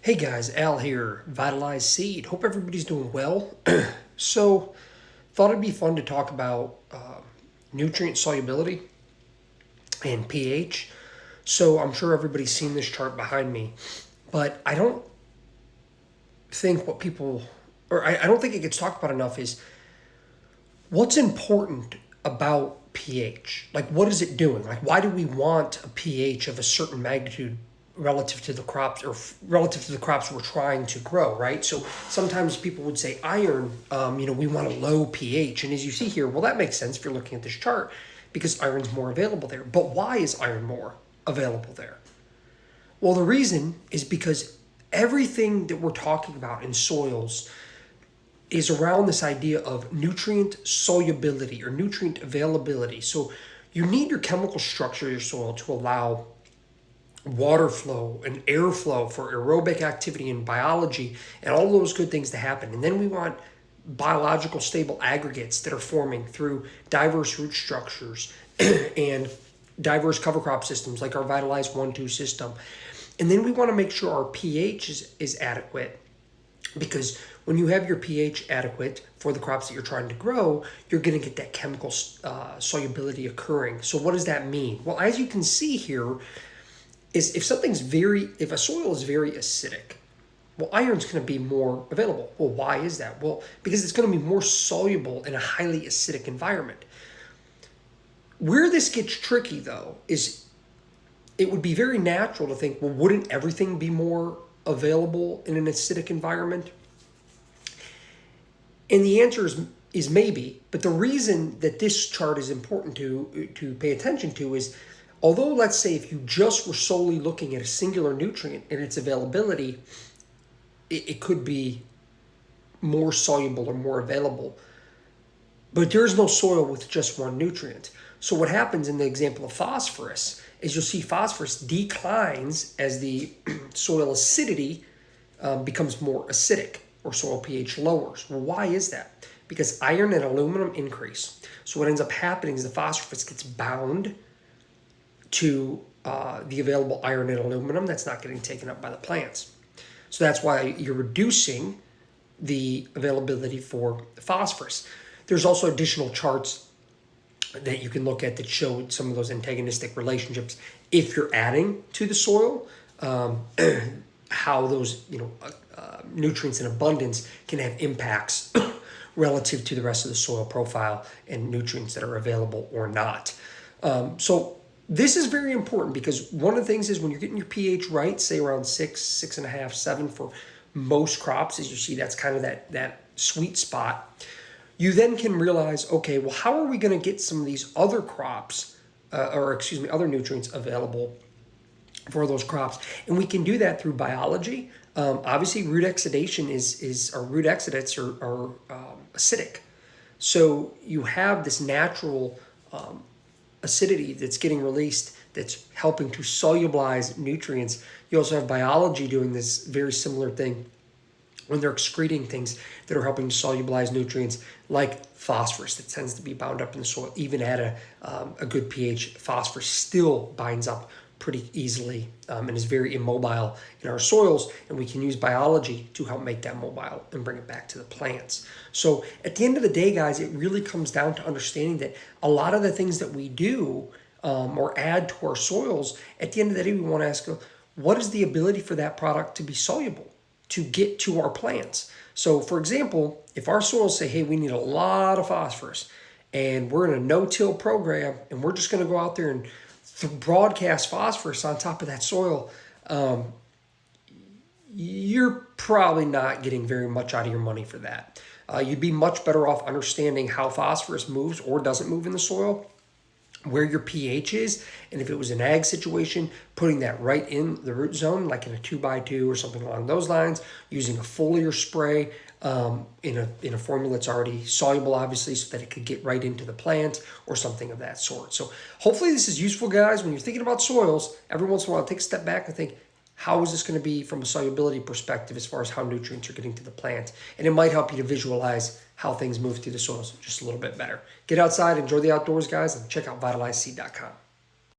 Hey guys, Al here, Vitalize Seed. Hope everybody's doing well. So, thought it'd be fun to talk about nutrient solubility and pH. So, I'm sure everybody's seen this chart behind me, but I don't think what people, or I don't think it gets talked about enough is what's important about pH? Like, what is it doing? Like, why do we want a pH of a certain magnitude relative to the crops or relative to the crops we're trying to grow, right? So sometimes people would say iron, we want a low pH. And as you see here, well, that makes sense if you're looking at this chart because iron's more available there. But why is iron more available there? Well, the reason is because everything that we're talking about in soils is around this idea of nutrient solubility or nutrient availability. So you need your chemical structure of your soil to allow water flow and airflow for aerobic activity and biology and all those good things to happen. And then we want biological stable aggregates that are forming through diverse root structures and diverse cover crop systems like our Vitalize 1-2 system. And then we want to make sure our pH is adequate, because when you have your pH adequate for the crops that you're trying to grow, you're going to get that chemical solubility occurring. So what does that mean? Well, as you can see here, is if a soil is very acidic, well, iron's going to be more available. Well, why is that? Well, because it's going to be more soluble in a highly acidic environment. Where this gets tricky, though, is it would be very natural to think, well, wouldn't everything be more available in an acidic environment? And the answer is maybe, but the reason that this chart is important to pay attention to is, although let's say if you just were solely looking at a singular nutrient and its availability, it could be more soluble or more available. But there's no soil with just one nutrient. So what happens in the example of phosphorus is you'll see phosphorus declines as the soil acidity becomes more acidic or soil pH lowers. Well, why is that? Because iron and aluminum increase. So what ends up happening is the phosphorus gets bound to the available iron and aluminum that's not getting taken up by the plants. So that's why you're reducing the availability for phosphorus. There's also additional charts that you can look at that show some of those antagonistic relationships if you're adding to the soil, how those nutrients in abundance can have impacts relative to the rest of the soil profile and nutrients that are available or not. So this is very important because one of the things is when you're getting your pH right, say around 6, 6.5, 7 for most crops, as you see, that's kind of that sweet spot. You then can realize, okay, well, how are we going to get some of these other crops, other nutrients available for those crops? And we can do that through biology. Obviously, root exudation or root exudates are acidic. So you have this natural acidity that's getting released that's helping to solubilize nutrients. You also have biology doing this very similar thing when they're excreting things that are helping to solubilize nutrients like phosphorus that tends to be bound up in the soil. Even at a good pH, phosphorus still binds up pretty easily and is very immobile in our soils, and we can use biology to help make that mobile and bring it back to the plants. So at the end of the day, guys, it really comes down to understanding that a lot of the things that we do or add to our soils, at the end of the day, we want to ask, what is the ability for that product to be soluble, to get to our plants? So for example, if our soils say, hey, we need a lot of phosphorus and we're in a no-till program and we're just going to go out there and broadcast phosphorus on top of that soil, you're probably not getting very much out of your money for that. You'd be much better off understanding how phosphorus moves or doesn't move in the soil, where your pH is, and if it was an ag situation, putting that right in the root zone, like in a 2x2 or something along those lines, using a foliar spray in a formula that's already soluble, obviously, so that it could get right into the plant or something of that sort. So hopefully this is useful, guys. When you're thinking about soils, every once in a while, take a step back and think, how is this going to be from a solubility perspective as far as how nutrients are getting to the plant? And it might help you to visualize how things move through the soils just a little bit better. Get outside, enjoy the outdoors, guys, and check out vitalizeseed.com.